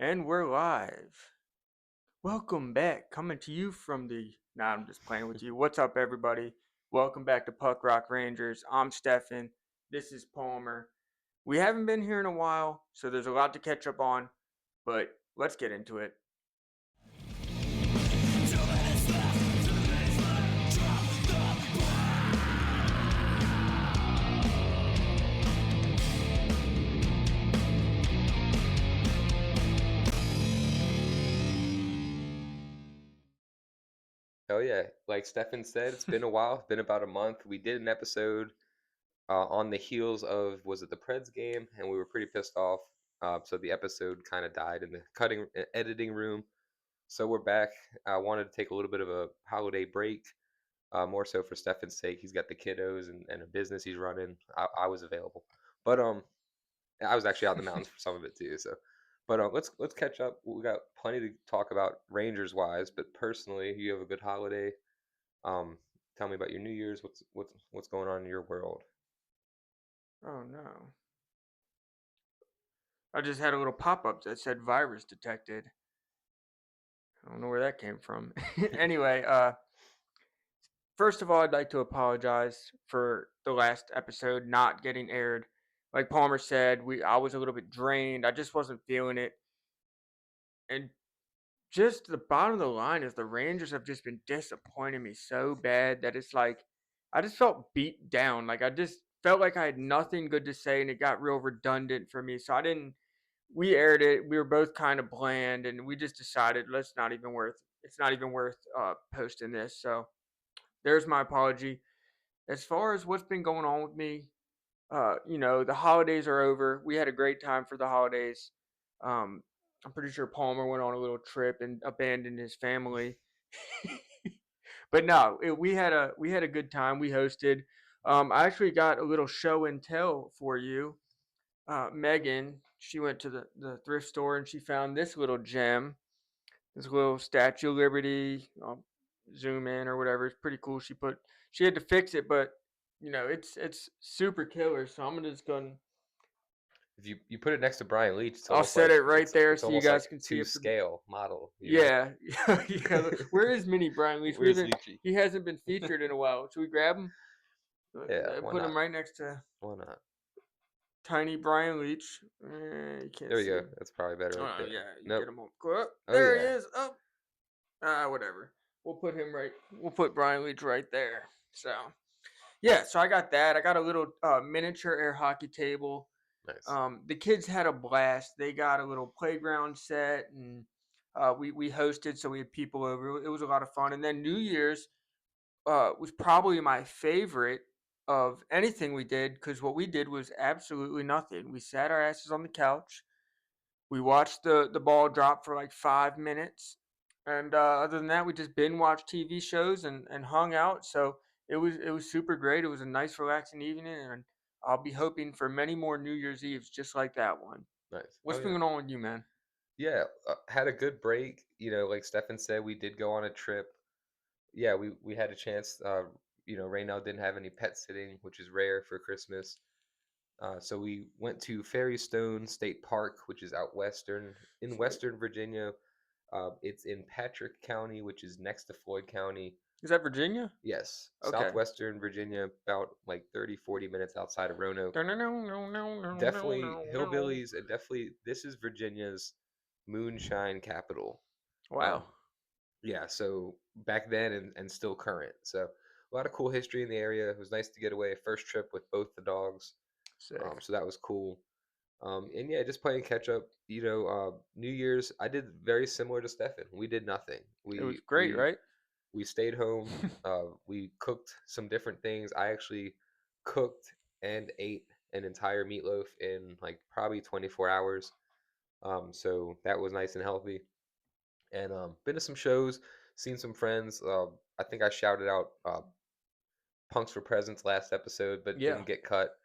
And we're live. Welcome back. Coming to you from the. Nah, I'm just playing with you. What's up, everybody? Welcome back to Puck Rock Rangers. I'm Stefan. This is Palmer. We haven't been here in a while, so there's a lot to catch up on, but let's get into it. Oh yeah, like Stefan said, it's been a while. It's been about a month. We did an episode on the heels of was it the Preds game, and we were pretty pissed off. So the episode kind of died in the editing room. So we're back. I wanted to take a little bit of a holiday break, more so for Stefan's sake. He's got the kiddos and a business he's running. I was available, but I was actually out in the mountains for some of it too. So, but let's catch up. We got plenty to talk about Rangers wise, but personally, you have a good holiday. Um, Tell me about your New Year's. What's going on in your world? Oh no. I just had a little pop up that said virus detected. I don't know where that came from. Anyway, first of all, I'd like to apologize for the last episode not getting aired. Like Palmer said, I was a little bit drained. I just wasn't feeling it. And just the bottom of the line is the Rangers have just been disappointing me so bad that it's like I just felt beat down. Like I just felt like I had nothing good to say and it got real redundant for me. So I didn't we aired it. We were both kind of bland and we just decided it's not even worth posting this. So there's my apology. As far as what's been going on with me, the holidays are over. We had a great time for the holidays. Um, I'm pretty sure Palmer went on a little trip and abandoned his family. But no, we had a good time. We hosted. I actually got a little show and tell for you. Megan, she went to the thrift store and she found this little gem, this little Statue of Liberty. I'll zoom in or whatever. It's pretty cool. She had to fix it, but it's super killer. So I'm just gonna If you put it next to Brian Leach, it's I'll almost set like it right there it's so you almost like guys can see to it. scale model. Yeah, yeah. Where is Mini Brian Leach? We Where's haven't. Leachy? He hasn't been featured in a while. Should we grab him? Yeah, why Put him not? right next to Why not? Tiny Brian Leach. You can't There we see go. him. that's probably better right Oh there. yeah, you Nope. get him on. Oh, Oh there he yeah. is. Oh, whatever. We'll put him right. We'll put Brian Leach right there. So yeah, so I got that. I got a little miniature air hockey table. Nice. The kids had a blast. They got a little playground set, and we hosted, so we had people over. It was a lot of fun. And then New Year's was probably my favorite of anything we did because what we did was absolutely nothing. We sat our asses on the couch. We watched the ball drop for like 5 minutes, and other than that, we just binge watched TV shows and hung out. So it was super great. It was a nice, relaxing evening, and I'll be hoping for many more New Year's Eves just like that one. Nice. What's Oh been yeah. going on with you, man? Yeah. Had a good break. Like Stefan said, we did go on a trip. Yeah, we had a chance. Raynell didn't have any pet sitting, which is rare for Christmas. So we went to Fairy Stone State Park, which is out in Sweet. Western Virginia. It's in Patrick County, which is next to Floyd County. Is that Virginia? Yes, Okay. southwestern Virginia, about like 30, 40 minutes outside of Roanoke. No, no, no, no, no, no, Definitely no, no. hillbillies, and definitely this is Virginia's moonshine capital. Wow. Um, yeah, so back then and still current. So a lot of cool history in the area. It was nice to get away. First trip with both the dogs. Sick. So that was cool. And yeah, just playing catch up. New Year's I did very similar to Stefan. We did nothing. It was We great, we right? we stayed home. We cooked some different things. I actually cooked and ate an entire meatloaf in like probably 24 hours. So that was nice and healthy. And been to some shows, seen some friends. I think I shouted out Punks for Presents last episode, but Yeah. didn't get cut.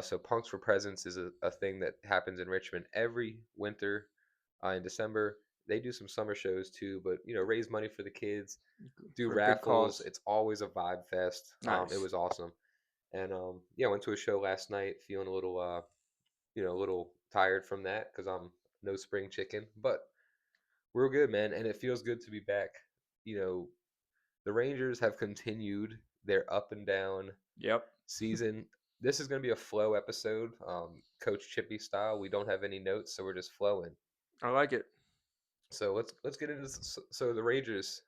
So Punks for Presents is a thing that happens in Richmond every winter in December. They do some summer shows too, but raise money for the kids, do For a good raffles. cause. It's always a vibe fest. It Nice. was awesome, and yeah, went to a show last night, feeling a little a little tired from that because I'm no spring chicken, but we're good, man, and it feels good to be back. You know, the Rangers have continued their up and down Yep. season. This is going to be a flow episode, Coach Chippy style. We don't have any notes, so we're just flowing. I like it. So let's get into this. So the Rangers.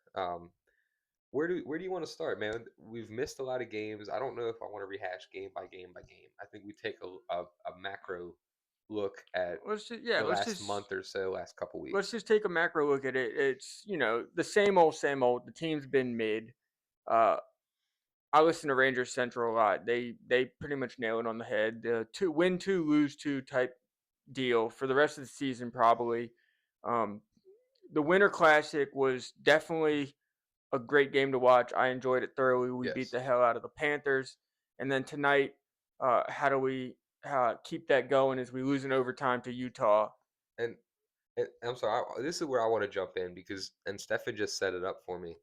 Where do you want to start, man? We've missed a lot of games. I don't know if I want to rehash game by game by game. I think we take a macro look at Yeah, the last month or so, last couple let's weeks. just take a macro look at it. It's, the same old, same old. The team's been mid. Uh, I listen to Rangers Central a lot. They pretty much nail it on the head. The two win two, lose two type deal for the rest of the season probably. Um, the Winter Classic was definitely a great game to watch. I enjoyed it thoroughly. We beat Yes, the hell out of the Panthers, and then tonight, how do we keep that going as we lose in overtime to Utah? and, and I'm sorry. This is where I want to jump in because Stefan just set it up for me.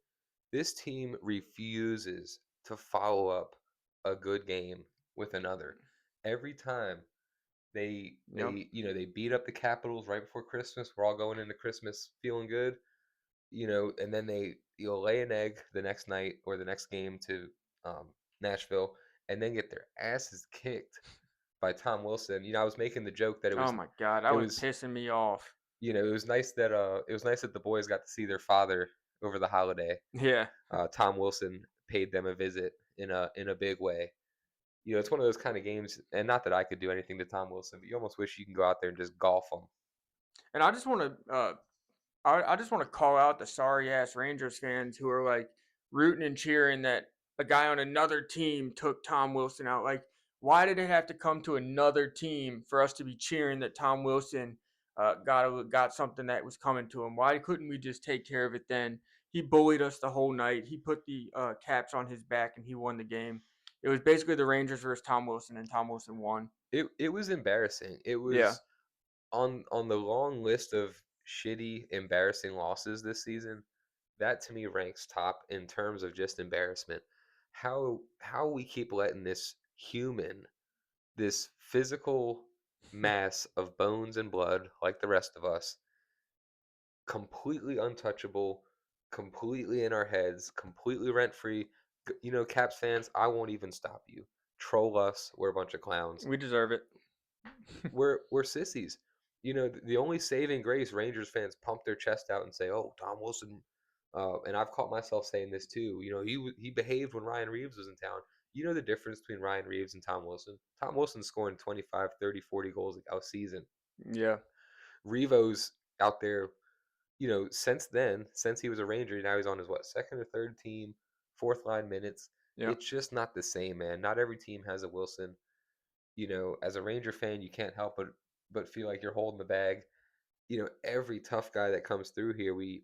This team refuses to follow up a good game with another. Every time Yep. they beat up the Capitals right before Christmas. We're all going into Christmas feeling good, and then you'll lay an egg the next night or the next game to Nashville, and then get their asses kicked by Tom Wilson. I was making the joke that Oh my god, that it was was pissing me off. it was nice that the boys got to see their father over the holiday. Yeah, Tom Wilson paid them a visit in a big way. It's one of those kind of games, and not that I could do anything to Tom Wilson, but you almost wish you can go out there and just golf him. and I just want to I just want to call out the sorry ass Rangers fans who are like rooting and cheering that a guy on another team took Tom Wilson out. Like, why did it have to come to another team for us to be cheering that Tom Wilson got something that was coming to him? Why couldn't we just take care of it then? He bullied us the whole night. He put the caps on his back and he won the game. It was basically the Rangers versus Tom Wilson, and Tom Wilson won. It was embarrassing. It Yeah, was on the long list of shitty, embarrassing losses this season. That to me ranks top in terms of just embarrassment. How we keep letting this physical mass of bones and blood, like the rest of us, completely untouchable, completely in our heads, completely rent free. Caps fans, I won't even stop you. Troll us. We're a bunch of clowns. we deserve it. We're sissies. The only saving grace, Rangers fans pump their chest out and say, "Oh, Tom Wilson." And I've caught myself saying this too. He behaved when Ryan Reeves was in town. You know the difference between Ryan Reeves and Tom Wilson? Tom Wilson's scoring 25, 30, 40 goals a season. Yeah, Revo's out there, since then, since he was a Ranger, now he's on his second or third team, fourth line minutes. yeah, It's just not the same, man. Not every team has a Wilson. As a Ranger fan, you can't help but feel like you're holding the bag. Every tough guy that comes through here, we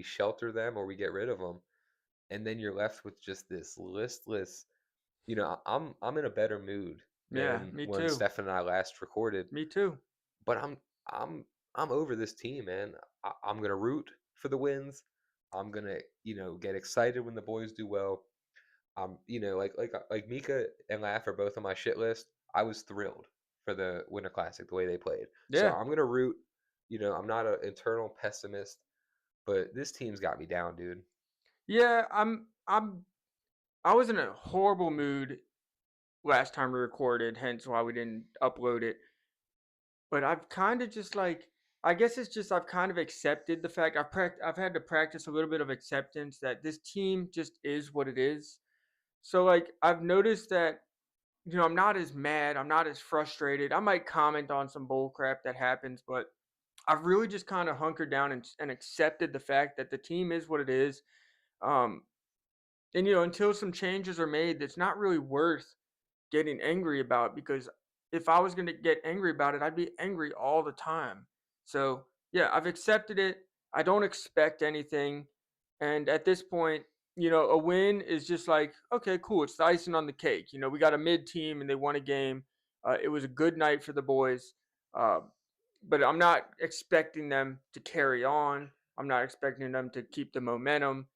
shelter them or we get rid of them, and then you're left with just this listless. I'm in a better mood yeah. than Me when too. Steph and I last recorded, Me too. but I'm I'm over this team, man. I'm gonna root for the wins. I'm gonna get excited when the boys do well. Like Mika and Laugh are both on my shit list. I was thrilled for the Winter Classic the way they played. So Yeah. I'm gonna root. I'm not an internal pessimist, but this team's got me down, dude. Yeah, I was in a horrible mood last time we recorded, hence why we didn't upload it. But I've kind of just like I guess it's just I've kind of accepted the fact I've had to practice a little bit of acceptance that this team just is what it is. So like I've noticed that I'm not as mad, I'm not as frustrated. I might comment on some bull crap that happens, but I've really just kind of hunkered down and accepted the fact that the team is what it is. Um, and until some changes are made, that's not really worth getting angry about, because if I was going to get angry about it, I'd be angry all the time. So, yeah, I've accepted it. I don't expect anything. And at this point, a win is just like, okay, cool. It's the icing on the cake. We got a mid team and they won a game. It was a good night for the boys. Uh, but I'm not expecting them to carry on. I'm not expecting them to keep the momentum.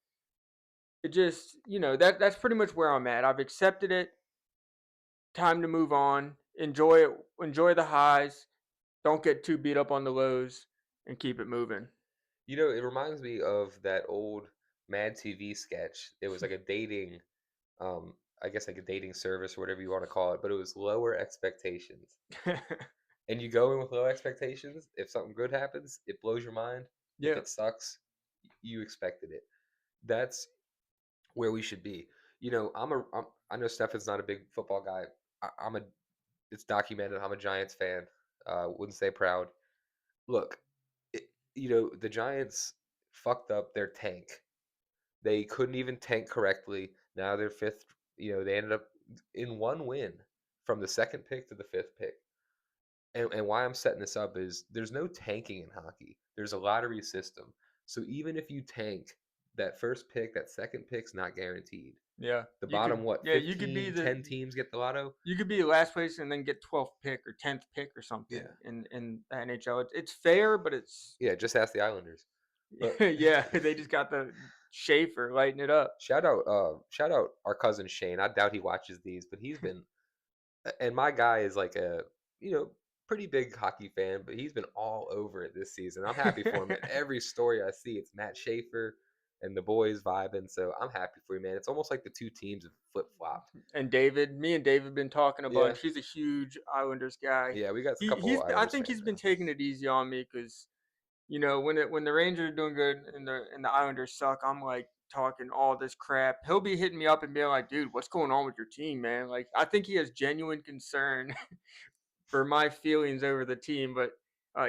It just, that's pretty much where I'm at. I've accepted it. Time to move on. Enjoy it. Enjoy the highs. don't get too beat up on the lows and keep it moving. It reminds me of that old Mad TV sketch. It was like a dating, I guess like a dating service or whatever you want to call it, but it was lower expectations. And you go in with low expectations. If something good happens, it blows your mind. If Yeah. it sucks, you expected it. That's where we should be. I know Stefan's not a big football guy. I'm a. It's documented. I'm a Giants fan. Wouldn't say proud. Look, the Giants fucked up their tank. They couldn't even tank correctly. Now they're fifth. They ended up in one win from the second pick to the fifth pick. And why I'm setting this up is there's no tanking in hockey. There's a lottery system. So even if you tank, that first pick, that second pick's not guaranteed. Yeah. The You could bottom, what, yeah, you could be 15, the 10 teams get the lotto? you could be last place and then get 12th pick or 10th pick or something Yeah. in the NHL. It's fair, but it's Yeah, just ask the Islanders. But yeah, they just got the Schaefer lighting it up. shout out our cousin Shane. I doubt he watches these, but he's been and my guy is like a, you know, pretty big hockey fan, but he's been all over it this season. I'm happy for him. And every story I see, it's Matt Schaefer and the boys vibing. So I'm happy for you, man. It's almost like the two teams have flip flopped. And David, me and David been talking a Yeah. bunch. He's a huge Islanders guy. Yeah, we got a He couple he's I Islanders think he's fans been now. taking it easy on me because when the Rangers are doing good and the Islanders suck, I'm like talking all this crap. He'll be hitting me up and being like, "Dude, what's going on with your team, man?" Like I think he has genuine concern for my feelings over the team, but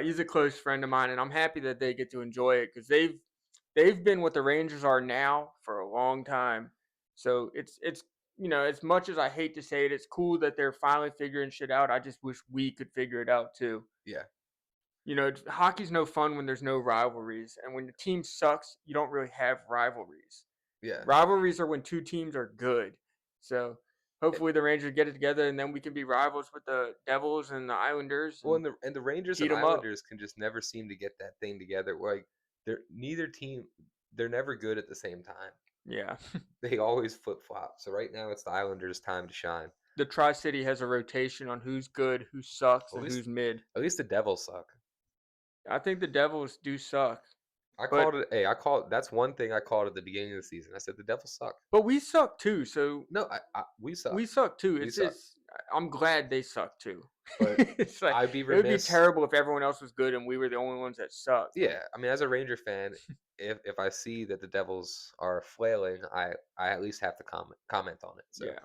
he's a close friend of mine, and I'm happy that they get to enjoy it because they've been what the Rangers are now for a long time. So it's as much as I hate to say it, it's cool that they're finally figuring shit out. I just wish we could figure it out too. Yeah. Hockey's no fun when there's no rivalries, and when the team sucks, you don't really have rivalries. Yeah. Rivalries are when two teams are good. So hopefully the Rangers get it together, and then we can be rivals with the Devils and the Islanders Well, and and the Rangers heat and them up. Islanders can just never seem to get that thing together. Like neither team, they're never good at the same time. Yeah, They always flip flop. So right now it's the Islanders' time to shine. the Tri City has a rotation on who's good, who sucks, At and least who's mid. at least the Devils suck. I think the Devils do suck, I but called it. Hey, I called. That's one thing I called at the beginning of the season. I said the Devils suck. we suck too. So No, we suck. we suck too. We It's suck. just I'm glad they suck too. But It's like I'd be it would be remiss. terrible if everyone else was good and we were the only ones that sucked. Like, Yeah, I mean, as a Ranger fan, if I see that the Devils are flailing, I at least have to comment on it. So yeah.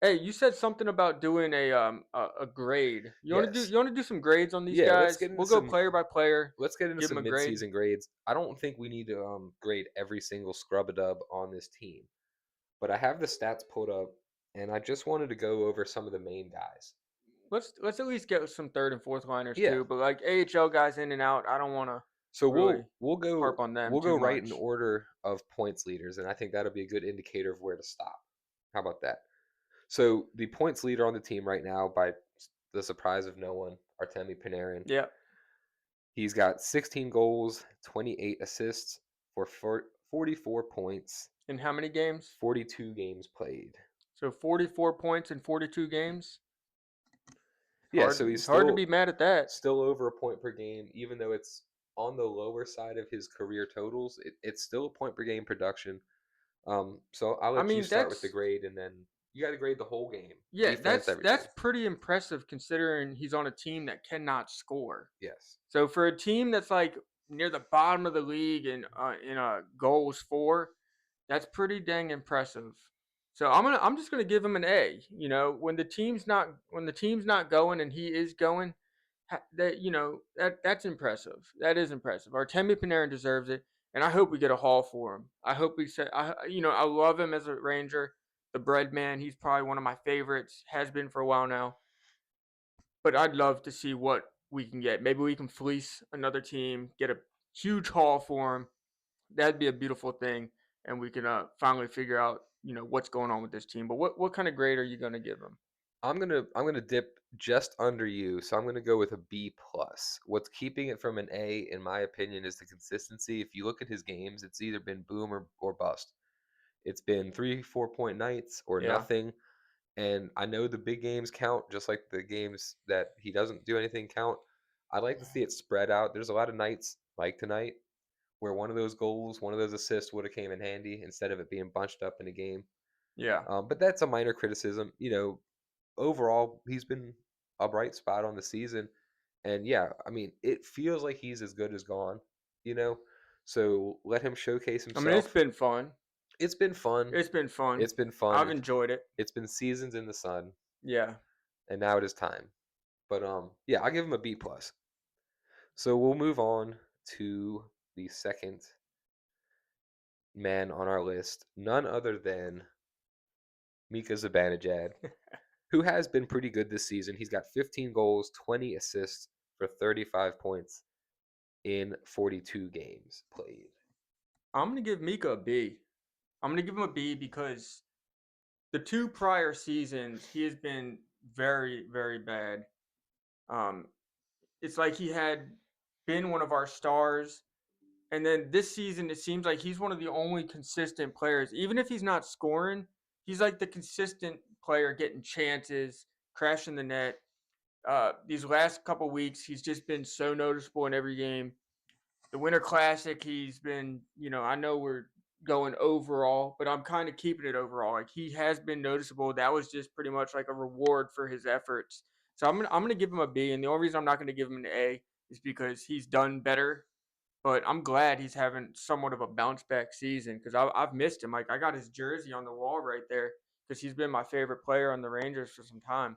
Hey, you said something about doing a grade. yes, You want to do some grades on these yeah. guys? We'll go player by player, Let's get into give them some a grade. mid-season grades. I don't think we need to grade every single scrub a dub on this team, but I have the stats pulled up, and I just wanted to go over some of the main guys. Let's at least get some third and fourth liners Yeah. too. But like AHL guys in and out, I don't want to So really we'll harp go on them we'll too go right in much. order of points leaders, and I think that'll be a good indicator of where to stop. How about that? So the points leader on the team right now, by the surprise of no one, Artemi Panarin. Yeah. He's got 16 goals, 28 assists for 44 points, In how many games? 42 games played. So 44 points in 42 games. Yeah, so he's It's hard to be mad at that. still over a point per game, even though it's on the lower side of his career totals. It's still a point per game production. So I'll I let you mean, start with the grade, and then you got to grade the whole game, yeah, defense, that's everything. pretty impressive considering he's on a team that cannot score. Yes. So for a team that's like near the bottom of the league in goals for, that's pretty dang impressive. So I'm just gonna give him an A. When the team's not going and he is going, that's impressive. That is impressive. Artemi Panarin deserves it, and I hope we get a haul for him. I hope we say I love him as a Ranger, the bread man. He's probably one of my favorites. Has been for a while now, but I'd love to see what we can get. Maybe we can fleece another team, get a huge haul for him. That'd be a beautiful thing, and we can finally figure out what's going on with this team. But what kind of grade are you gonna give him? I'm gonna dip just under you, so I'm gonna go with a B plus. What's keeping it from an A, in my opinion, is the consistency. If you look at his games, it's either been boom or bust. It's been 3 4 point nights or Yeah, nothing. And I know the big games count, just like the games that he doesn't do anything count. I like to see it spread out. There's a lot of nights like tonight where one of those goals, one of those assists would have came in handy instead of it being bunched up in a game. Yeah. But that's a minor criticism. Overall, he's been a bright spot on the season. And yeah, I mean, it feels like he's as good as gone, you know? So let him showcase I mean, it's himself. been fun. It's been fun. It's been fun. It's been fun. I've enjoyed it. It's been seasons in the sun, Yeah. and now it is time. But yeah, I'll give him a B plus. So we'll move on to the second man on our list, none other than Mika Zibanejad, who has been pretty good this season. He's got 15 goals, 20 assists for 35 points in 42 games played. I'm gonna give Mika a B. I'm gonna give him a B because the two prior seasons he has been very, very bad. Um, it's like he had been one of our stars, and then this season it seems like he's one of the only consistent players. Even if he's not scoring, he's like the consistent player getting chances, crashing the net. These last couple weeks, he's just been so noticeable in every game. The Winter Classic, he's been, I know we're going overall, but I'm kind of keeping it overall. Like he has been noticeable. That was just pretty much like a reward for his efforts. So I'm gonna give him a B, and the only reason I'm not gonna give him an A is because he's done better. But I'm glad he's having somewhat of a bounce back season because I've missed him. Like I got his jersey on the wall right there because he's been my favorite player on the Rangers for some time.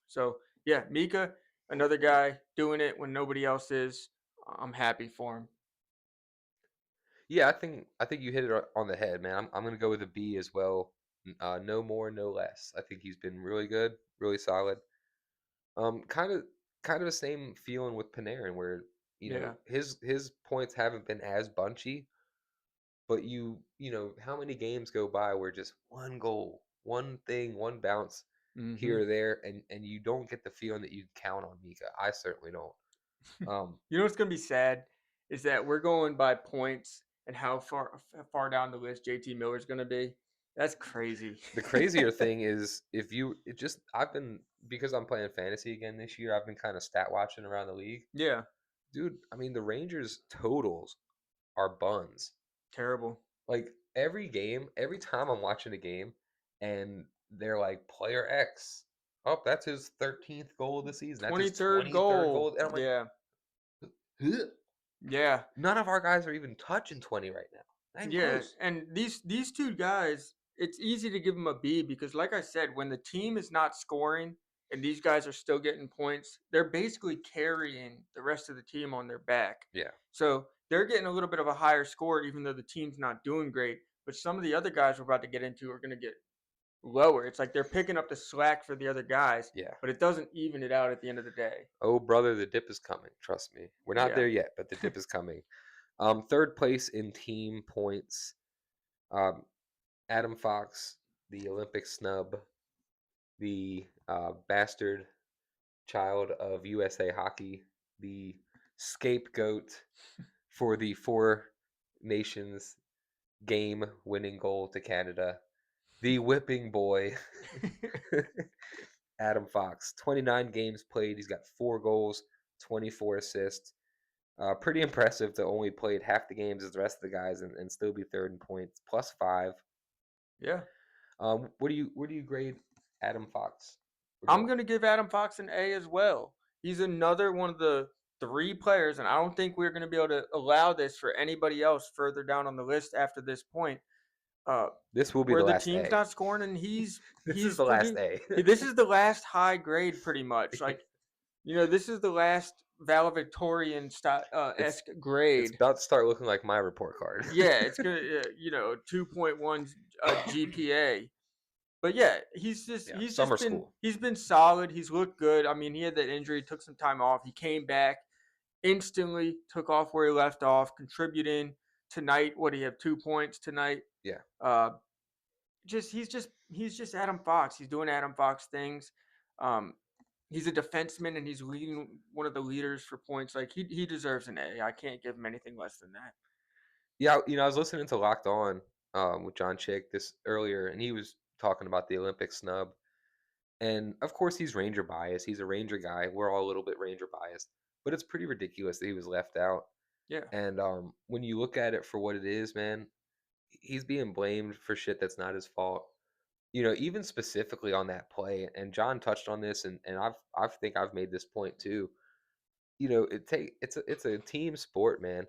So yeah, Mika, another guy doing it when nobody else is. I'm happy for him. Yeah, I think you hit it on the head, man. I'm gonna go with a B as well. No more, no less. I think he's been really good, really solid. Kind of the same feeling with Panarin, where Yeah. his points haven't been as bunchy, but you know how many games go by where just one goal, one thing, one bounce Hmm. here or there, and you don't get the feeling that you can count on Mika. I certainly don't. Um, You know what's gonna be sad is that we're going by points and how far down the list JT Miller's gonna be. That's crazy. the crazier thing is if you it just I've been because I'm playing fantasy again this year. I've been kind of stat watching around the league, Yeah, dude. I mean, the Rangers totals are buns. terrible. Like every game, every time I'm watching a game and they're like player X. Oh, that's his 13th goal of the season. That's his 23rd 23rd goal. goal. And I'm like, Yeah, "Ugh." yeah. None of our guys are even touching 20 right now. Not even Yeah, close. and these two guys, it's easy to give them a B because, like I said, when the team is not scoring and these guys are still getting points, they're basically carrying the rest of the team on their back. Yeah. So they're getting a little bit of a higher score, even though the team's not doing great. But some of the other guys we're about to get into are going to get lower. It's like they're picking up the slack for the other guys, Yeah. but it doesn't even it out at the end of the day. Oh, brother, the dip is coming. Trust me. We're not Yeah, there yet, but the dip is coming. Third place in team points. Um, Adam Fox, the Olympic snub, the bastard child of USA hockey, the scapegoat for the Four Nations game winning goal to Canada, the whipping boy, Adam Fox. 29 games played. He's got 4 goals, 24 assists. Pretty impressive to only played half the games as the rest of the guys and still be third in points, plus 5. yeah. Where do you grade Adam Fox? Where do you I'm want? gonna give Adam Fox an A as well. He's another one of the three players, and I don't think we're gonna be able to allow this for anybody else further down on the list after this point. Uh, This will be where the the last team's A. not scoring, and he's This is he's the last pretty. A. This is the last high grade, pretty much. Like this is the last valedictorian it's esque it's grade. about to start looking like my report card. Yeah, it's gonna 2.1 GPA. But yeah, he's just Yeah, he's summer just been school. he's been solid. He's looked good. I mean, he had that injury, took some time off. He came back instantly, took off where he left off, contributing tonight. What do you have? 2 points tonight. Yeah. Uh, he's just Adam Fox. He's doing Adam Fox things. Um, he's a defenseman and he's leading one of the leaders for points. Like he deserves an A. I can't give him anything less than that. Yeah, I was listening to Locked On with John Chick this earlier, and he was talking about the Olympic snub. And of course, he's Ranger biased. He's a Ranger guy. We're all a little bit Ranger biased. but it's pretty ridiculous that he was left out. Yeah. And when you look at it for what it is, man, he's being blamed for shit that's not his fault. Even specifically on that play, and John touched on this, and I think I've made this point too. It's a team sport, man.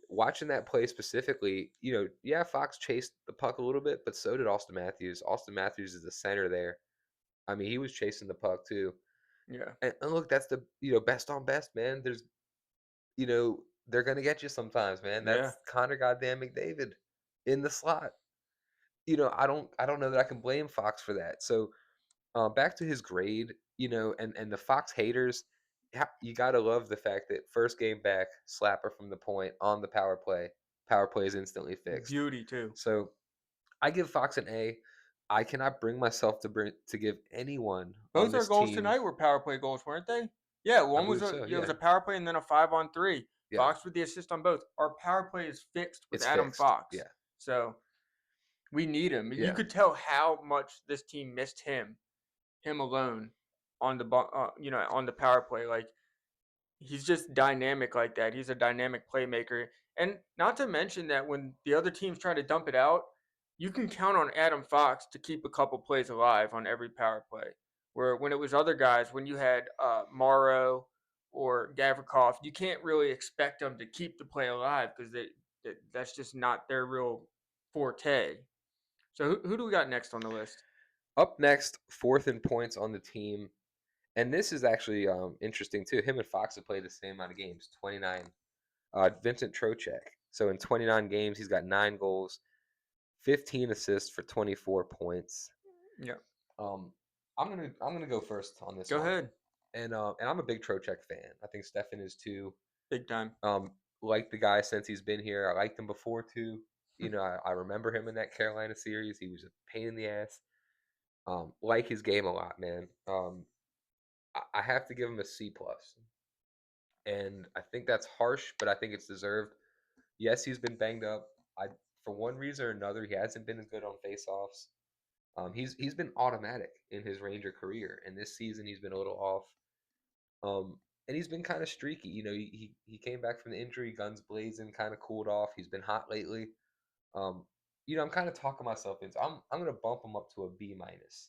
Watching that play specifically, yeah, Fox chased the puck a little bit, but so did Austin Matthews. Austin Matthews is the center there. I mean, he was chasing the puck too. Yeah. And look, that's the best on best, man. They're gonna get you sometimes, man. Yeah. That's Connor goddamn McDavid in the slot. I don't know that I can blame Fox for that. So back to his grade, and the Fox haters, you gotta love the fact that first game back, slapper from the point on the power play. Power play is instantly fixed. Beauty too. So I give Fox an A. I cannot bring myself to give anyone on Both our this goals team. tonight were power play goals, weren't they? Yeah, I one was believe so. it was Yeah, a power play and then a 5-on-3. yeah, Fox with the assist on both. Our power play is fixed with it's Adam fixed. Fox. Yeah, So we need him. You yeah. could tell how much this team missed him alone on on the power play. Like he's just dynamic like that. He's a dynamic playmaker. And not to mention that when the other teams try to dump it out, you can count on Adam Fox to keep a couple plays alive on every power play. Where when it was other guys, when you had Morrow or Gavrikov, you can't really expect them to keep the play alive because that's just not their real forte. So who do we got next on the list? Up next, fourth in points on the team, and this is actually interesting too. Him and Fox have played the same amount of games, 29. Vincent Trocek. So in 29 games, he's got 9 goals, 15 assists for 24 points. Yeah, Um, I'm gonna go first on this go one, ahead. and I'm a big Trocek fan. I think Stefan is too. Big time. Like the guy since he's been here. I liked him before too. I remember him in that Carolina series. He was a pain in the ass. Like his game a lot, man. I have to give him a C plus, and I think that's harsh, but I think it's deserved. Yes, he's been banged up. I For one reason or another, he hasn't been as good on faceoffs. He's been automatic in his Ranger career, and this season he's been a little off. And he's been kind of streaky. He came back from the injury, guns blazing, kind of cooled off. He's been hot lately. Um, I'm kind of talking myself into. I'm gonna bump him up to a B minus.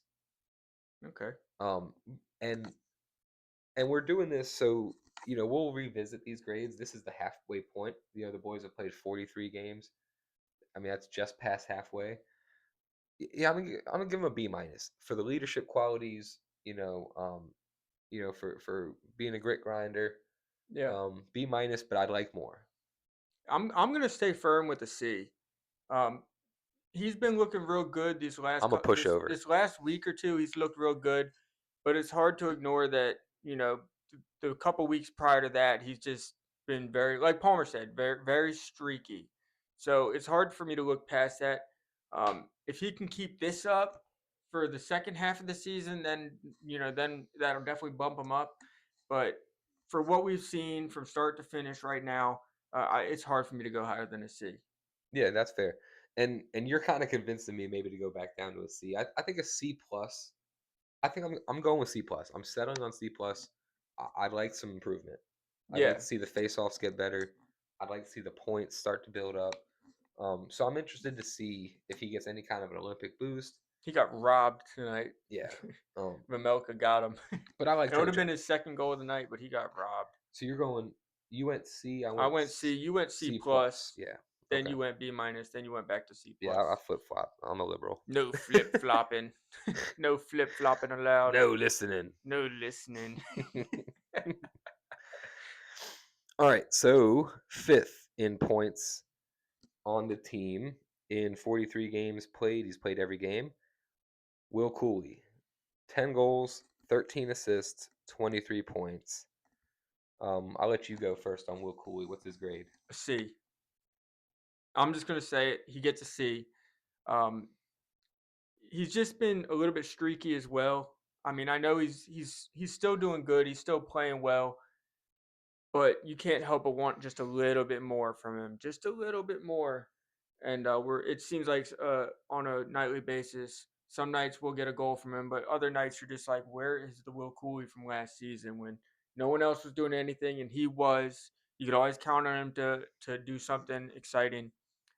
Okay. Um, and and we're doing this so we'll revisit these grades. This is the halfway point. The boys have played 43 games. I mean, that's just past halfway. Yeah, I'm gonna give him a B minus for the leadership qualities. For being a grit grinder. Yeah. B minus, but I'd like more. I'm gonna stay firm with the C. Um, he's been looking real good these last I'm a pushover. this last week or two. He's looked real good, but it's hard to ignore that. The couple weeks prior to that, he's just been very, like Palmer said, very streaky. So it's hard for me to look past that. If he can keep this up for the second half of the season, then that'll definitely bump him up. But for what we've seen from start to finish right now, it's hard for me to go higher than a C. Yeah, that's fair. And you're kind of convincing me maybe to go back down to a C. I think a C plus. I think I'm going with C plus. I'm settling on C plus. I'd like some improvement. I'd like Yeah, to see the face-offs get better. I'd like to see the points start to build up. So I'm interested to see if he gets any kind of an Olympic boost. he got robbed tonight. Yeah. Um, Mamelka got him. but I like It would have Trocheck. been his second goal of the night, but he got robbed. So you went C, I I went went C, you went C C plus. plus, Yeah. then Okay. you went B minus, then you went back to C Yeah, I plus. flip flop. I'm a liberal. No flip flopping. No flip flopping allowed. No listening. No listening. All right, so fifth in points on the team in 43 games played. He's played every game. Will Cooley, 10 goals, 13 assists, 23 points. I'll let you go first on Will Cooley. What's his grade? C. I'm just gonna say it. He gets a C. Um, he's just been a little bit streaky as well. I mean, I know he's still doing good. He's still playing well, but you can't help but want just a little bit more from him, just a little bit more. And we're it seems like on a nightly basis, some nights we'll get a goal from him, but other nights you're just like, where is the Will Cooley from last season when No one else was doing anything, and he was. You could always count on him to do something exciting,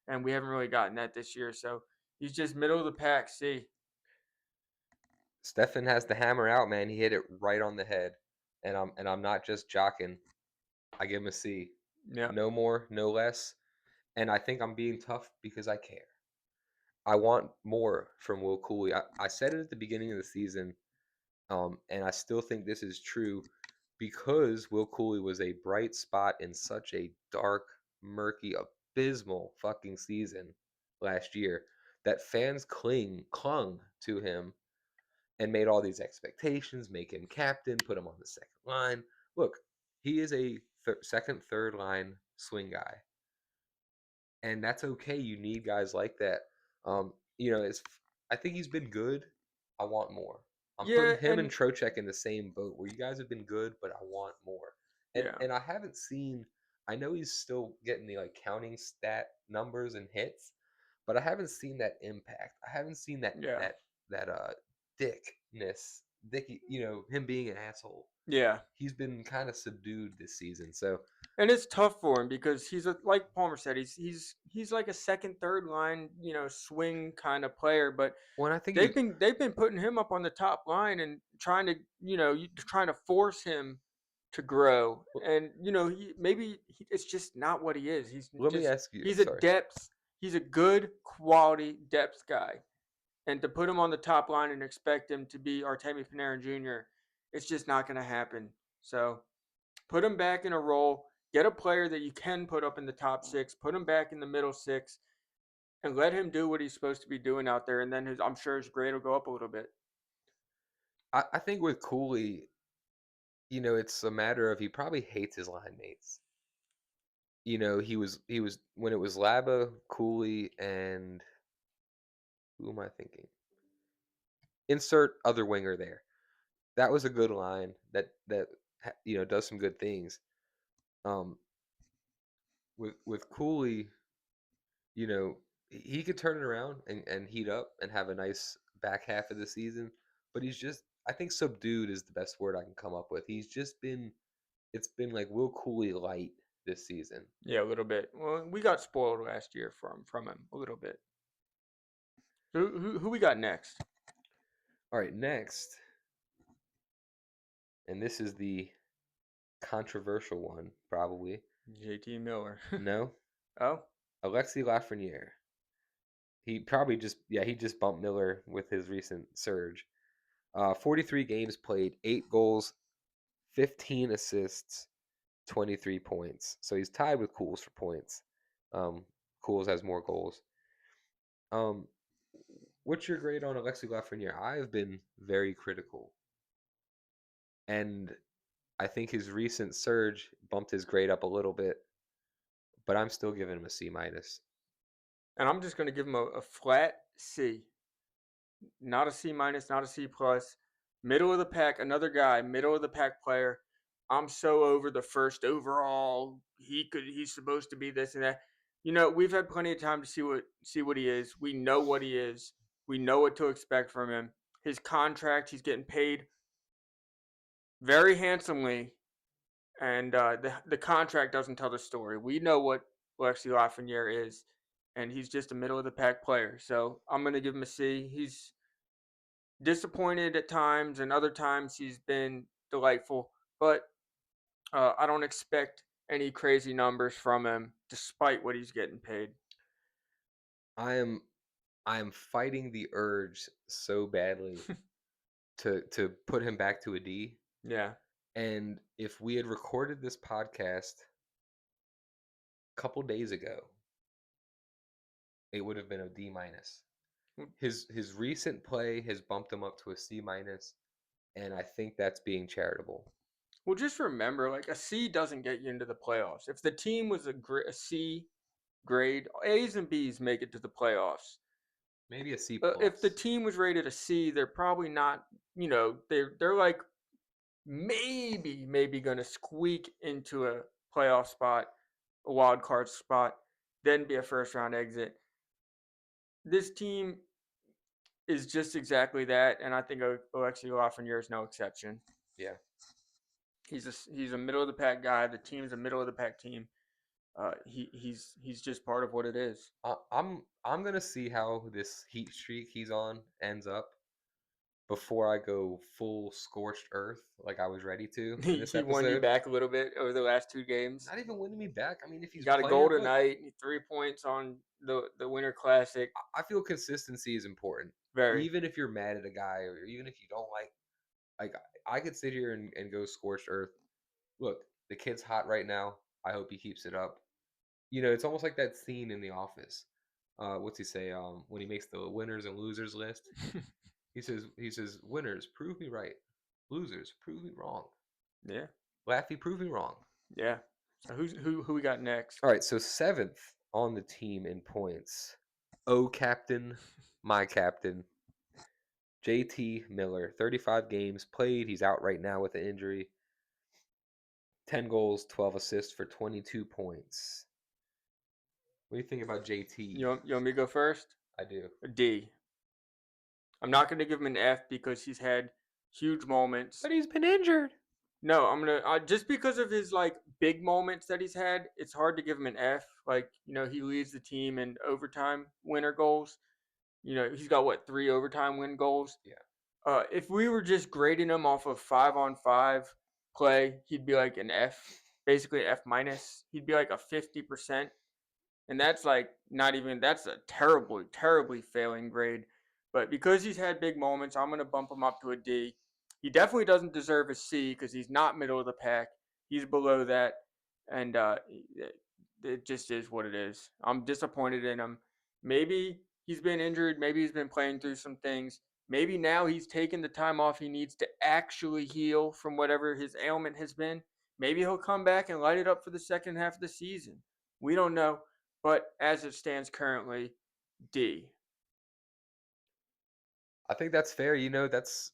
and we haven't really gotten that this year. So he's just middle of the pack. C. Stefan has the hammer out, man. He hit it right on the head, and I'm not just jocking. I give him a C. Yeah, No more, no less. And I think I'm being tough because I care. I want more from Will Cooley. I said it at the beginning of the season, and I still think this is true because Will Cooley was a bright spot in such a dark, murky, abysmal fucking season last year that fans clung to him and made all these expectations, make him captain, put him on the second line. Look, he is a second, third line swing guy, and that's okay. You need guys like that. It's I think he's been good. I want more. I'm yeah, putting him and and Trocheck in the same boat where you guys have been good, but I want more. And yeah, and I haven't seen. I know he's still getting the like counting stat numbers and hits, but I haven't seen that impact. I haven't seen that yeah, that that dickness, dicky. Him being an asshole. yeah. He's been kind of subdued this season. So And it's tough for him because he's a like Palmer said, he's like a second, third line, swing kind of player. But when I think they've been putting him up on the top line and trying to trying to force him to grow. And it's just not what he is. let me ask you. He's a Sorry. depth. He's a good quality depth guy. And to put him on the top line and expect him to be Artemi Panarin Jr., it's just not going to happen. So put him back in a role. Get a player that you can put up in the top six. Put him back in the middle six, and let him do what he's supposed to be doing out there. And then I'm sure his grade will go up a little bit. I think with Cooley, it's a matter of he probably hates his line mates. He was when it was Laba, Cooley, and who am I thinking? Insert other winger there. That was a good line that does some good things. Um, with Cooley, he could turn it around and heat up and have a nice back half of the season, but he's just I think subdued is the best word I can come up with. He's just been it's been like Will Cooley light this season. Yeah, a little bit. Well, we got spoiled last year from him a little bit. Who we got next? All right, next, and this is the controversial one, probably. JT Miller. No, Oh, Alexis Lafreniere. He just bumped Miller with his recent surge. 43 games played, 8 goals, 15 assists, 23 points. So he's tied with Cools for points. Um, Cools has more goals. Um, what's your grade on Alexis Lafreniere? I have been very critical, and I think his recent surge bumped his grade up a little bit, but I'm still giving him a C minus. and I'm just going to give him a flat C. Not a C minus, not a C plus. Middle of the pack, another guy, middle of the pack player. I'm so over the first overall. He's supposed to be this and that. We've had plenty of time to see what he is. We know what he is. We know what to expect from him. His contract, he's getting paid very handsomely, and the contract doesn't tell the story. We know what Alexis Lafreniere is, and he's just a middle of the pack player. So I'm gonna give him a C. He's disappointed at times, and other times he's been delightful. But I don't expect any crazy numbers from him, despite what he's getting paid. I am I am fighting the urge so badly to put him back to a D. Yeah. And if we had recorded this podcast a couple days ago, it would have been a D minus. His recent play has bumped him up to a C minus, and I think that's being charitable. Well, just remember, like a C doesn't get you into the playoffs. If the team was a C grade, A's and B's make it to the playoffs. Maybe a C If the plus. team was rated a C, they're probably not. They're like maybe going to squeak into a playoff spot, a wild card spot, then be a first round exit. This team is just exactly that, and I think Alexei Lafreniere is no exception. Yeah. He's a middle of the pack guy. The team's a middle of the pack team. He's just part of what it is. I'm gonna see how this heat streak he's on ends up before I go full scorched earth like I was ready to in this He won you episode. back a little bit over the last 2 games. Not even winning me back. I mean, if He he's got a playing, goal look, tonight. 3 points on the Winter Classic. I feel consistency is important. Very. Even if you're mad at a guy, or even if you don't like I could sit here and go scorched earth. Look, the kid's hot right now. I hope he keeps it up. It's almost like that scene in The Office. What's he say? When he makes the winners and losers list, he says, winners, prove me right. Losers, prove me wrong. Yeah. Laffy, prove me wrong. Yeah. So who we got next? All right, so seventh on the team in points. Oh, captain, my captain, JT Miller. 35 games played. He's out right now with an injury. 10 goals, 12 assists for 22 points. What do you think about JT? You want me to go first? I do. A D. I'm not going to give him an F because he's had huge moments. But he's been injured. No, I'm gonna just because of his like big moments that he's had. It's hard to give him an F. Like he leads the team in overtime winner goals. He's got what 3 overtime win goals. Yeah. If we were just grading him off of 5-on-5 play, he'd be like an F, basically F minus. He'd be like a 50%. And that's like not even that's a terribly failing grade. But because he's had big moments, I'm gonna bump him up to a D. He definitely doesn't deserve a C because he's not middle of the pack. He's below that, and it just is what it is. I'm disappointed in him. Maybe he's been injured. Maybe he's been playing through some things. Maybe now he's taken the time off he needs to actually heal from whatever his ailment has been. Maybe he'll come back and light it up for the second half of the season. We don't know. But as it stands currently, D. I think that's fair. That's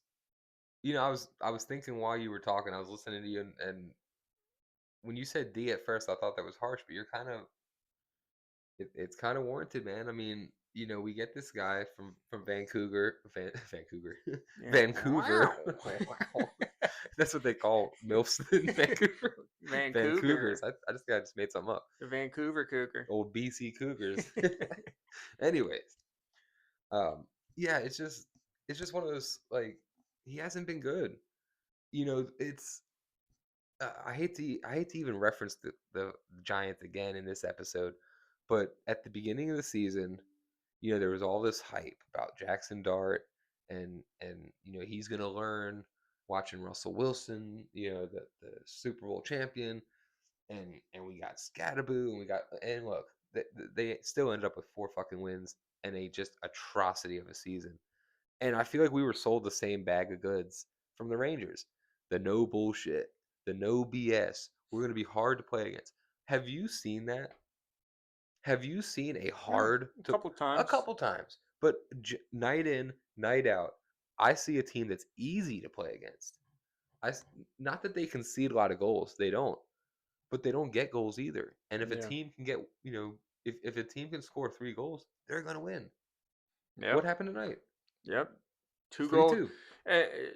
I was thinking while you were talking, I was listening to you, and when you said D at first, I thought that was harsh, but it's kind of warranted, man. I mean, we get this guy from Vancouver, Vancouver, Yeah. Vancouver. Wow. Wow, that's what they call milfs in Vancouver. Vancouvers. Vancouver. I just made something up. The Vancouver Cougar. Old BC Cougars. Anyways, yeah, it's just one of those, like, he hasn't been good. It's I hate to even reference the Giants again in this episode, but at the beginning of the season, there was all this hype about Jackson Dart, and he's gonna learn watching Russell Wilson, the Super Bowl champion, and we got Scattaboo, and look, they still ended up with 4 fucking wins and a just atrocity of a season. And I feel like we were sold the same bag of goods from the Rangers. The no bullshit, the no BS. We're going to be hard to play against. Have you seen that? Have you seen a Yeah, hard a to couple a times. couple times, but night in, night out, I see a team that's easy to play against. Not that they concede a lot of goals, they don't, but they don't get goals either. And if a Yeah. team can get, if a team can score 3 goals, they're going to win. What Yep. happened tonight? Yep. Two Three goals. two, Eh,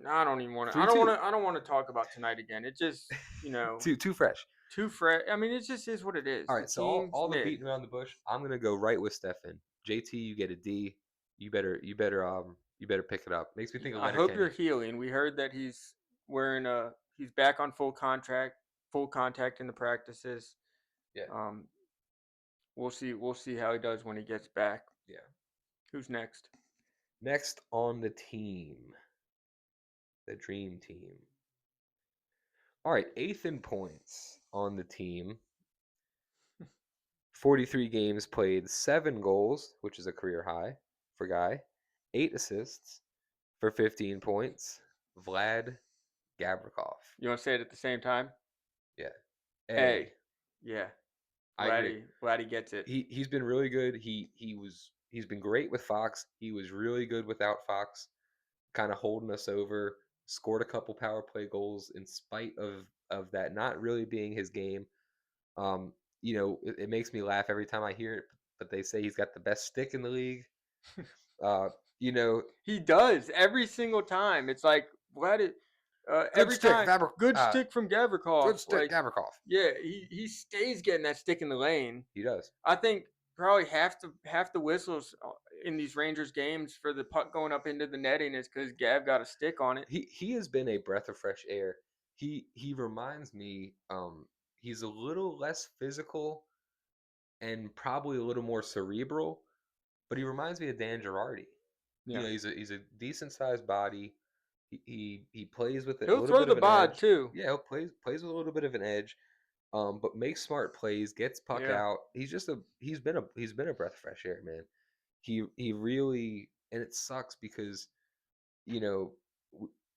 I don't even want to. 3-2. I don't want to talk about tonight again. It just Too fresh. too fresh. I mean, it just is what it is. All The right, so all, team's all the mid. beating around the bush, I'm gonna go right with Stefan. JT, you get a D. You better pick it up. Makes me think of I hope you're Letterkenny. healing. We heard that he's back on full contact in the practices. Yeah, Um, we'll see how he does when he gets back. yeah. Who's next? Next on the team, the dream team. All right, eighth in points on the team. 43 games played, 7 goals, which is a career high for Guy. 8 assists for 15 points. Vlad Gavrikov. You want to say it at the same time? Yeah. A. Yeah. I agree. Vladdy gets it. He's been really good. He's been great with Fox. He was really good without Fox, kind of holding us over. Scored a couple power play goals in spite of that not really being his game. Um, it makes me laugh every time I hear it. But they say he's got the best stick in the league. Uh, you know, He does every single time. It's like Vladdy. Good Every stick, time, good stick from Gavrikov. good stick, Like, Gavrikov. yeah, he stays getting that stick in the lane. He does. I think probably half the whistles in these Rangers games for the puck going up into the netting is because Gav got a stick on it. He has been a breath of fresh air. He reminds me. He's a little less physical and probably a little more cerebral, but he reminds me of Dan Girardi. You Yeah, know, he's a decent sized body. He plays with a he'll little throw bit the of an bod edge. too. Yeah, he plays with a little bit of an edge. But makes smart plays, gets puck Yeah, out. He's been a breath of fresh air, man. He really, and it sucks because you know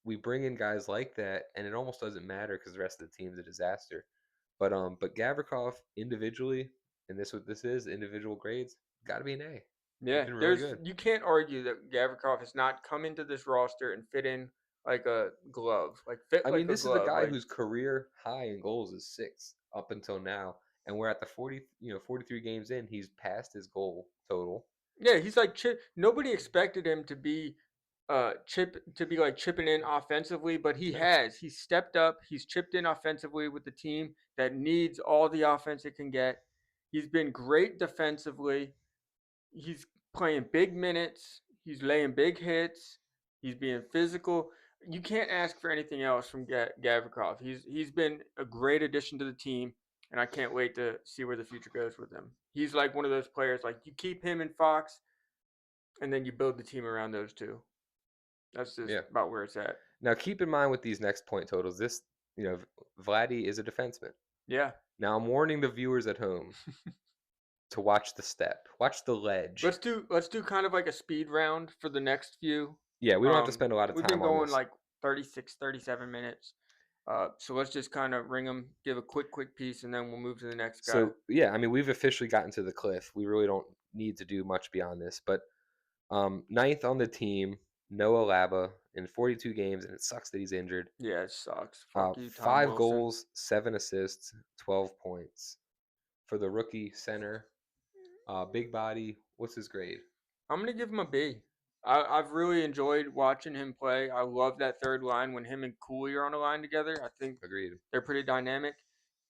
we bring in guys like that, and it almost doesn't matter because the rest of the team's a disaster. But Gavrikov individually, and this what this is individual grades, got to be an A. He's yeah. been really There's good. you can't argue that Gavrikov has not come into this roster and fit in like a glove, like fit I mean, like a this is a glove. guy Like, whose career high in goals is 6 up until now, and we're at the 43 games in. He's passed his goal total. yeah, he's like chip. Nobody expected him to be like chipping in offensively, but he No, has. He's stepped up. He's chipped in offensively with the team that needs all the offense it can get. He's been great defensively. He's playing big minutes. He's laying big hits. He's being physical. You can't ask for anything else from Gavrikov. He's been a great addition to the team, and I can't wait to see where the future goes with him. He's like one of those players like you keep him and Fox, and then you build the team around those two. That's just yeah. about where it's at. Now keep in mind with these next point totals, this you know Vladdy is a defenseman. Yeah. Now I'm warning the viewers at home to watch the step, watch the ledge. Let's do kind of like a speed round for the next few. Yeah, we don't have to spend a lot of We've been time on going this. like 36, 37 minutes. So let's just kind of ring them, give a quick piece, and then we'll move to the next guy. So yeah, I mean we've officially gotten to the cliff. We really don't need to do much beyond this. But ninth on the team, Noah Laba in 42 games, and it sucks that he's injured. Yeah, it sucks. Fuck you, Tom Five Wilson. goals, 7 assists, 12 points for the rookie center. Big body. What's his grade? I'm gonna give him a B. I've really enjoyed watching him play. I love that third line when him and Cooley are on a line together. I think Agreed. they're pretty dynamic,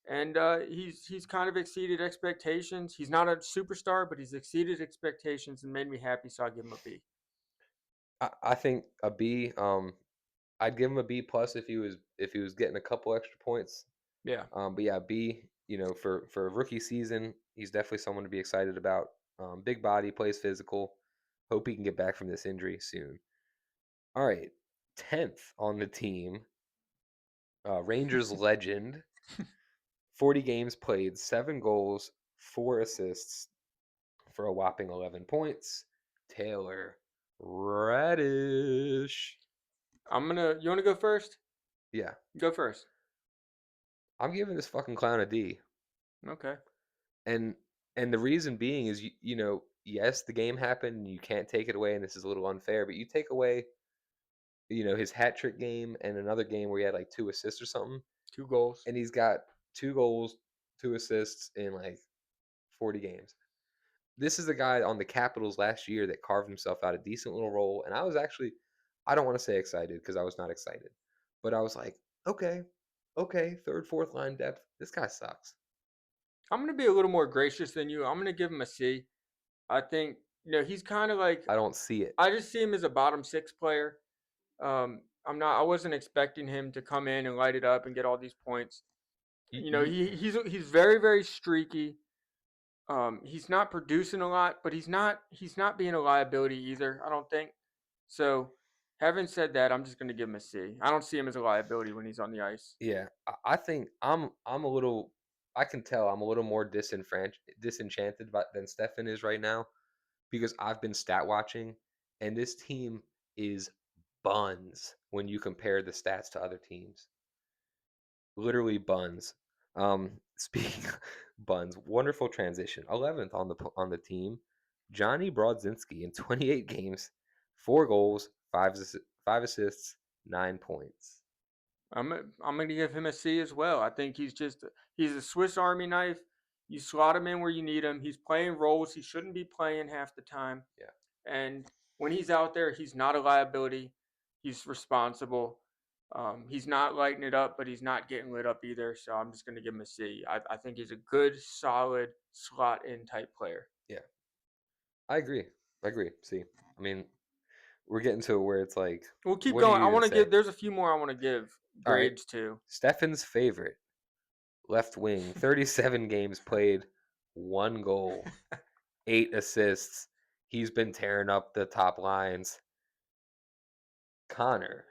and he's kind of exceeded expectations. He's not a superstar, but he's exceeded expectations and made me happy. So I give him a B. I think a B. I'd give him a B plus if he was getting a couple extra points. Yeah. But yeah, B. For a rookie season, he's definitely someone to be excited about. Big body, plays physical. Hope he can get back from this injury soon. All right, 10th on the team, Rangers legend. 40 games played, 7 goals, 4 assists for a whopping 11 points. Taylor Radish. You want to go first? Yeah, Go first. I'm giving this fucking clown a D. Okay. And the reason being is yes, the game happened and you can't take it away and this is a little unfair, but you take away his hat trick game and another game where he had like 2 assists or something, 2 goals. and he's got 2 goals, 2 assists in like 40 games. This is the guy on the Capitals last year that carved himself out a decent little role, and I was actually, I don't want to say excited because I was not excited, but I was like, okay, third, fourth line depth. This guy sucks. I'm gonna be a little more gracious than you. I'm gonna give him a C. I think he's kind of like I don't see it. I just see him as a bottom six player. I wasn't expecting him to come in and light it up and get all these points. You, You know, you he's very streaky. He's not producing a lot, but he's not being a liability either. I don't think so. Having said that, I'm just gonna give him a C. I don't see him as a liability when he's on the ice. Yeah, I think I'm a little. I can tell I'm a little more disenchanted than Stefan is right now because I've been stat watching, and this team is buns when you compare the stats to other teams. Literally buns. Speaking buns, wonderful transition. 11th on the team, Johnny Brodzinski in 28 games, 4 goals, 5 assists, 9 points. I'm gonna give him a C as well. I think he's a Swiss Army knife. You slot him in where you need him. He's playing roles he shouldn't be playing half the time. Yeah. And when he's out there, he's not a liability. He's responsible. He's not lighting it up, but he's not getting lit up either. So I'm just going to give him a C. I think he's a good, solid slot in type player. Yeah, I agree. I agree. See, I mean, we're getting to where it's like, We'll keep what do going. you I even want to say? give. There's a few more I want to give All right, grades to. Stefan's favorite left wing, 37 games played, 1 goal, 8 assists. He's been tearing up the top lines. Connor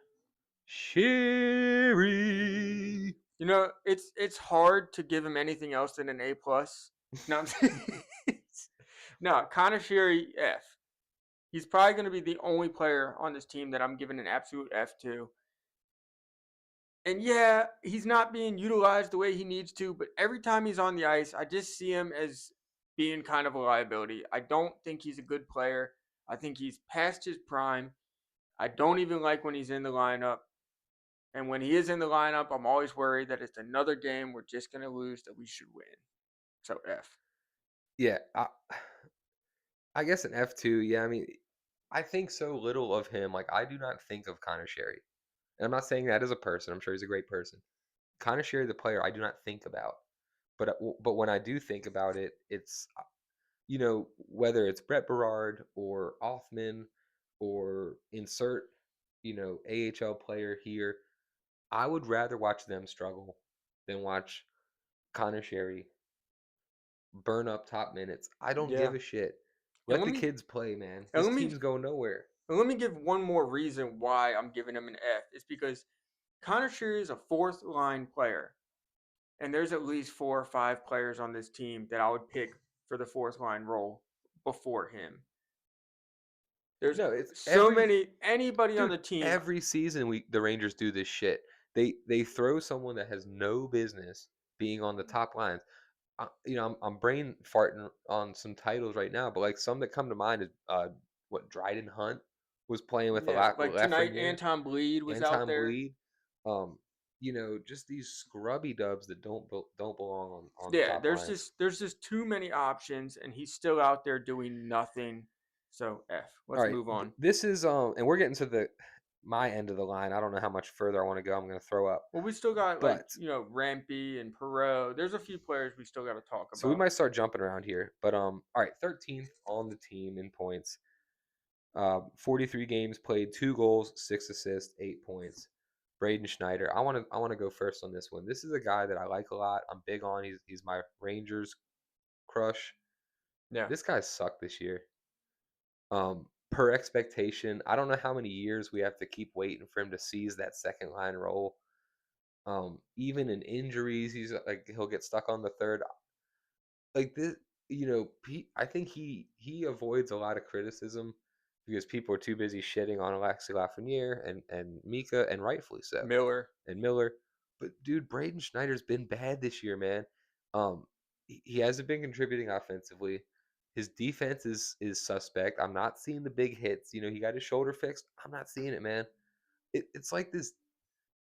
Sherry. It's hard to give him anything else than an A+. No, no, Connor Sherry F. He's probably going to be the only player on this team that I'm giving an absolute F to. And yeah, he's not being utilized the way he needs to, but every time he's on the ice, I just see him as being kind of a liability. I don't think he's a good player. I think he's past his prime. I don't even like when he's in the lineup. And when he is in the lineup, I'm always worried that it's another game we're just going to lose that we should win. So F. Yeah, I guess an F2. Yeah, I mean, I think so little of him. Like, I do not think of Connor Sherry. And I'm not saying that as a person. I'm sure he's a great person. Connor Sherry, the player, I do not think about. But when I do think about it, it's whether it's Brett Berard or Othman or insert AHL player here, I would rather watch them struggle than watch Connor Sherry burn up top minutes. I don't Yeah. give a shit. And Let the kids play, man. and This let me team's going nowhere. and let me give one more reason why I'm giving him an F. It's because Connor Sherry is a fourth line player. And there's at least 4 or 5 players on this team that I would pick for the fourth line role before him. There's No, it's so many anybody on dude, the team. every season the Rangers do this shit. They throw someone that has no business being on the top lines. I'm brain farting on some titles right now, but like some that come to mind is what Dryden Hunt was playing with a Yeah, lot with like tonight Lafreniere, Anton Bleed was out Anton there. Bleed. Um, just these scrubby dubs that don't belong on the Yeah, top lines. there's just too many options and he's still out there doing nothing. So F. All Let's right, move on. this is and we're getting to the my end of the line. I don't know how much further I want to go. I'm going to throw up, Well, we still got like, but Rampy and Perot. There's a few players we still got to talk so we about. might start jumping around here. But all right, 13th on the team in points. 43 games played, 2 goals, 6 assists, 8 points. Braden Schneider. I want to go first on this one. This is a guy that I like a lot. I'm big on. He's my Rangers crush. Yeah. This guy sucked this year. Per expectation, I don't know how many years we have to keep waiting for him to seize that second line role. Even in injuries, he'll get stuck on the third. Like this, I think he avoids a lot of criticism because people are too busy shitting on Alexi Lafreniere and Mika, and rightfully so, Miller. and Miller. But dude, Braden Schneider's been bad this year, man. He hasn't been contributing offensively. His defense is suspect. I'm not seeing the big hits. He got his shoulder fixed. I'm not seeing it, man. It's like this.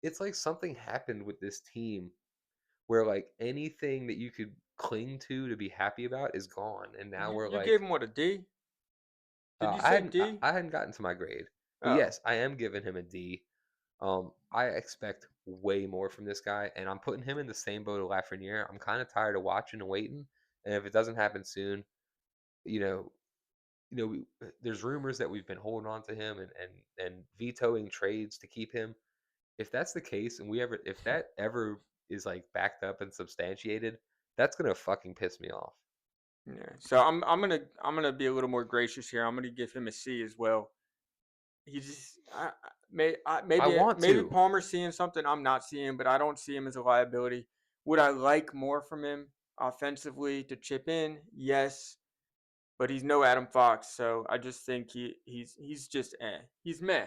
It's like something happened with this team where like anything that you could cling to be happy about is gone, and now we're You like, gave him what, a D? Did you say D? I hadn't gotten to my grade, but Oh, yes, I am giving him a D. I expect way more from this guy, and I'm putting him in the same boat of Lafreniere. I'm kind of tired of watching and waiting, and if it doesn't happen soon, you know, there's rumors that we've been holding on to him and vetoing trades to keep him. If that's the case, and if that ever is like backed up and substantiated, that's gonna fucking piss me off. yeah. So I'm gonna be a little more gracious here. I'm gonna give him a C as well. He just I want maybe to. Palmer's seeing something I'm not seeing, but I don't see him as a liability. Would I like more from him offensively to chip in? Yes, but he's no Adam Fox, so I just think he's just He's meh.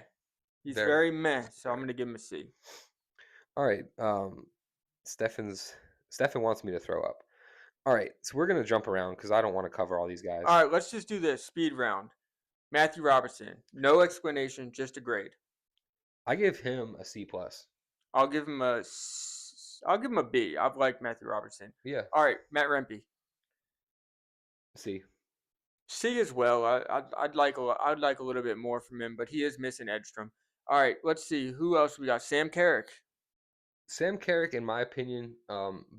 He's Very, very meh. So I'm very. gonna give him a C. All right. Stefan's Stefan wants me to throw up. All right, so we're gonna jump around because I don't want to cover all these guys. All right, let's just do this speed round. Matthew Robertson, no explanation, just a grade. I give him a C plus. I'll give him a B. I've liked Matthew Robertson. Yeah, All right, Matt Rempe, C. C as well. I'd like a little bit more from him, but he is missing Edstrom. All right, let's see who else we got. Sam Carrick. Sam Carrick, in my opinion,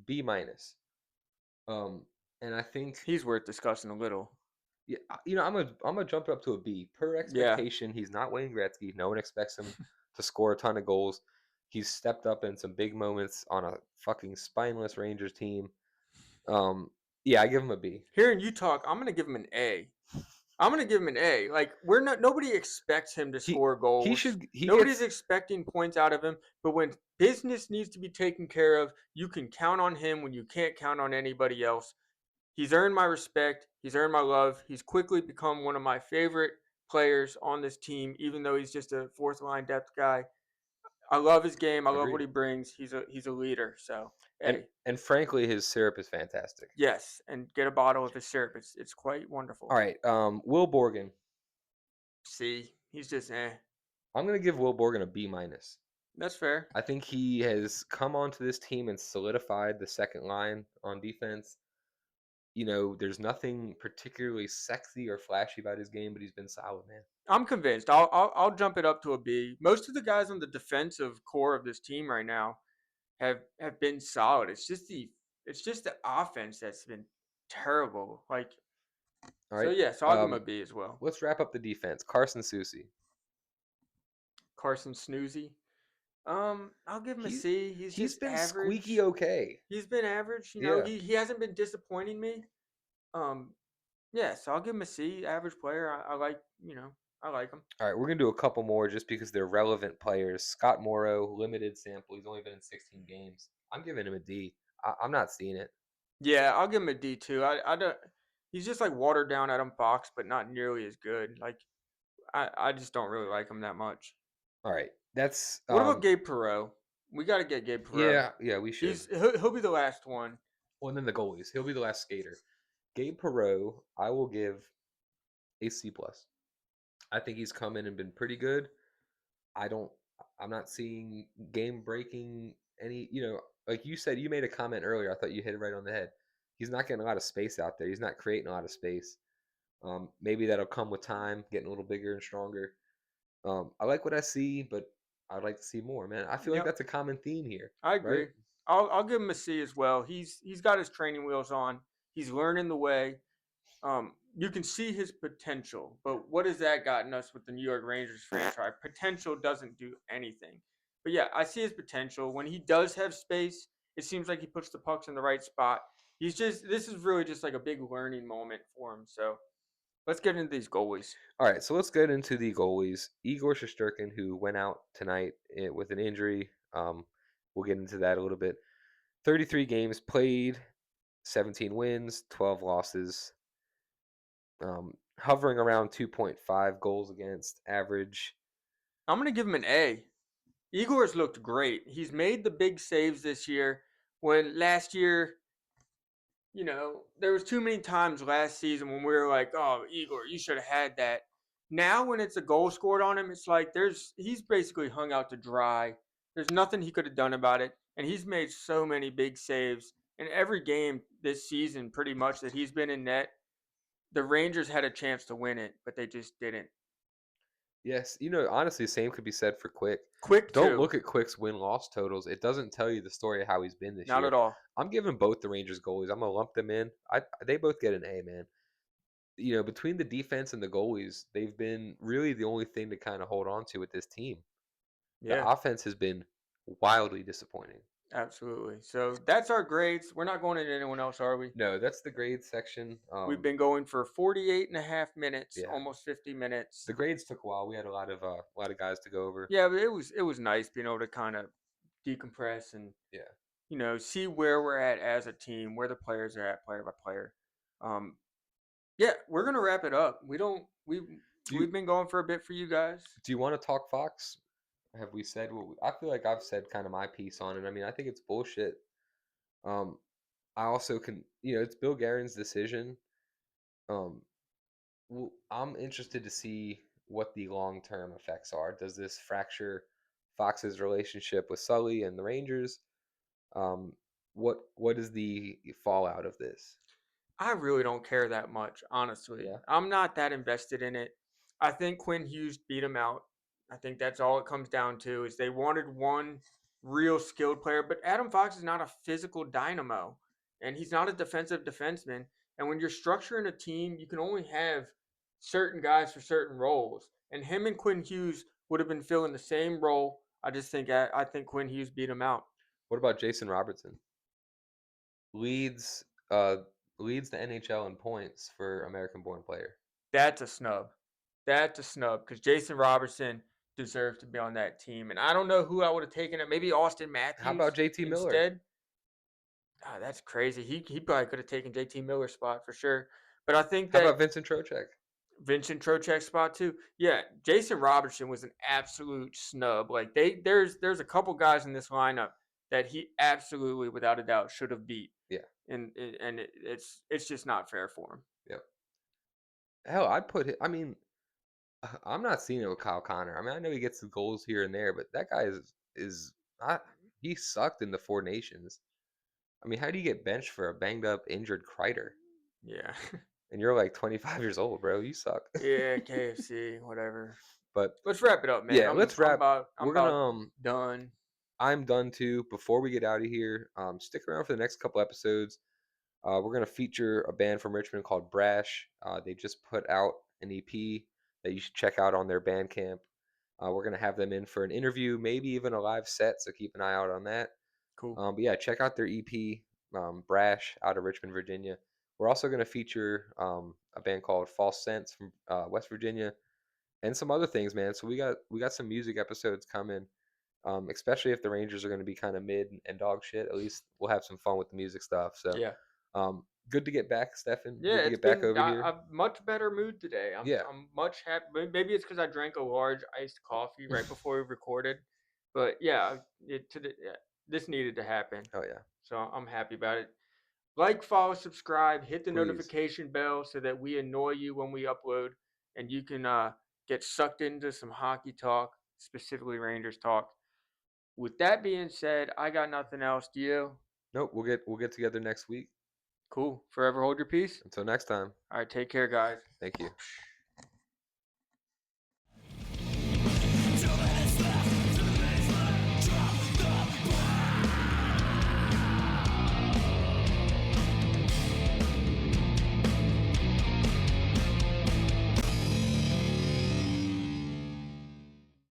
B minus. And I think, He's worth discussing a little. yeah, I'm gonna jump it up to a B per Yeah. expectation. He's not Wayne Gretzky. No one expects him to score a ton of goals. He's stepped up in some big moments on a fucking spineless Rangers team. Um, yeah, I give him a B. Hearing you talk, I'm gonna give him an A. I'm gonna give him an A. Like we're not. Nobody expects him to He score he goals. should he Nobody's gets expecting points out of him. But when business needs to be taken care of, you can count on him when you can't count on anybody else. He's earned my respect. He's earned my love. He's quickly become one of my favorite players on this team, even though he's just a fourth line depth guy. I love his game. I love what agreed. he brings. He's a leader. So And hey, and frankly, his syrup is fantastic. yes, and get a bottle of his syrup. It's quite All wonderful. right, Will Borgen. See, he's just I'm gonna give Will Borgen a B minus. That's fair. I think he has come onto this team and solidified the second line on defense. There's nothing particularly sexy or flashy about his game, but he's been solid, man. I'm convinced. I'll jump it up to a B. Most of the guys on the defensive core of this team right now have been solid. It's just the offense that's been terrible. Like All so right. yeah, so I'll give him a B as well. Let's wrap up the defense. Carson Soucy. Carson Snoozy. I'll give him a He C. He's he's just been squeaky average. okay. He's been average. Yeah. He hasn't been disappointing me. Um, yeah, so I'll give him a C. Average player. I like him. All right, we're gonna do a couple more just because they're relevant players. Scott Morrow, limited sample. He's only been in 16 games. I'm giving him a D. I'm not seeing it. Yeah, I'll give him a D too. I don't. He's just like watered down Adam Fox, but not nearly as good. Like I just don't really like him that much. All right, that's What about Gabe Perreault? We got to get Gabe Perreault. yeah, we should. He'll be the last one. Well, and then the goalies. He'll be the last skater. Gabe Perreault, I will give a C plus. I think he's come in and been pretty good. I don't. I'm not seeing game breaking any. Like you said, you made a comment earlier. I thought you hit it right on the head. He's not getting a lot of space out there. He's not creating a lot of space. Maybe that'll come with time, getting a little bigger and stronger. I like what I see, but I'd like to see more, man. I feel like Yep, that's a common theme here, I right? agree. I'll give him a C as well. He's got his training wheels on. He's learning the way. You can see his potential, but what has that gotten us with the New York Rangers franchise? Potential doesn't do anything. But yeah, I see his potential. When he does have space, it seems like he puts the pucks in the right spot. This is really just like a big learning moment for him. So let's get into these goalies. All right, so let's get into the goalies. Igor Shesterkin, who went out tonight with an injury. We'll get into that a little bit. 33 games played, 17 wins, 12 losses, hovering around 2.5 goals against average. I'm gonna give him an A. Igor's looked great. He's made the big saves this year. When last year there was too many times last season when we were like, "Oh, Igor, you should have had that." Now, when it's a goal scored on him, it's like he's basically hung out to dry. There's nothing he could have done about it, and he's made so many big saves in every game this season, pretty much that he's been in net. The Rangers had a chance to win it, but they just didn't. Yes, honestly, the same could be said for Quick. Quick Don't too, look at Quick's win-loss totals. It doesn't tell you the story of how he's been this not at year. all. I'm giving both the Rangers goalies. I'm gonna lump them in. They both get an A, man. Between the defense and the goalies, they've been really the only thing to kind of hold on to with this team. The Yeah, offense has been wildly disappointing. absolutely. So that's our grades. We're not going into anyone else, are we? No, that's the grades section. We've been going for 48 and a half minutes, Yeah, almost 50 minutes. the grades took a while. We had a lot of guys to go over. Yeah, but it was nice being able to kind of decompress and Yeah. see where we're at as a team, where the players are at, player by player. Um, yeah, we're gonna wrap it up. Do We've you been going for a bit for you guys. do you want to talk Fox? Have we said I feel like I've said kind of my piece on it. I mean, I think it's bullshit. Um, I also it's Bill Guerin's decision. Um, I'm interested to see what the long term effects are. Does this fracture Fox's relationship with Sully and the Rangers? Um, what is the fallout of this? I really don't care that much, honestly. Yeah. I'm not that invested in it. I think Quinn Hughes beat him out. I think that's all it comes down to is they wanted one real skilled player, but Adam Fox is not a physical dynamo and he's not a defensive defenseman. And when you're structuring a team, you can only have certain guys for certain roles. And him and Quinn Hughes would have been filling the same role. I think Quinn Hughes beat him out. What about Jason Robertson? Leads uh leads the NHL in points for American-born player. That's a snub. That's a snub because Jason Robertson deserves to be on that team. And I don't know who I would have taken it. Maybe Austin How about Matthews JT Miller? instead. Ah, that's crazy. He probably could have taken JT Miller's spot for sure. But I think How about that Vincent Trocheck? Vincent Trocek's spot too. Yeah, Jason Robertson was an absolute snub. Like there's a couple guys in this lineup that he absolutely without a doubt should have beat. Yeah. It's just not fair for him. Yep. Hell, I'd put it. I mean, I'm not seeing it with Kyle Connor. I mean, I know he gets the goals here and there, but that guy is I, he sucked in the Four Nations. I mean, how do you get benched for a banged up, injured Kreider? Yeah. And you're like 25 years old, bro. You suck. Yeah, KFC, whatever. But Let's wrap it up, man. yeah, let's wrap. I'm We're gonna about done. I'm done too. Before we get out of here, stick around for the next couple episodes. We're gonna feature a band from Richmond called Brash. They just put out an EP that you should check out on their Bandcamp. We're gonna have them in for an interview, maybe even a live set. So keep an eye out on that. Cool. But yeah, check out their EP, Brash, out of Richmond, Virginia. We're also gonna feature a band called False Sense from West Virginia, and some other things, man. So we got some music episodes coming. Especially if the Rangers are going to be kind of mid and dog shit. At least we'll have some fun with the music stuff. So, Yeah. good to get back, Stefan. Yeah, Good to it's get back been over here. I'm much better mood today. Yeah. I'm much happy. Maybe it's because I drank a large iced coffee right before we recorded. But yeah, yeah, this needed to happen. Oh yeah. So I'm happy about it. Like, follow, subscribe, hit the Please. notification bell so that we annoy you when we upload and you can get sucked into some hockey talk, specifically Rangers talk. With that being said, I got nothing else. Do you? Nope. We'll get together next week. Cool. Forever hold your peace. Until next time. All right, take care, guys. Thank you.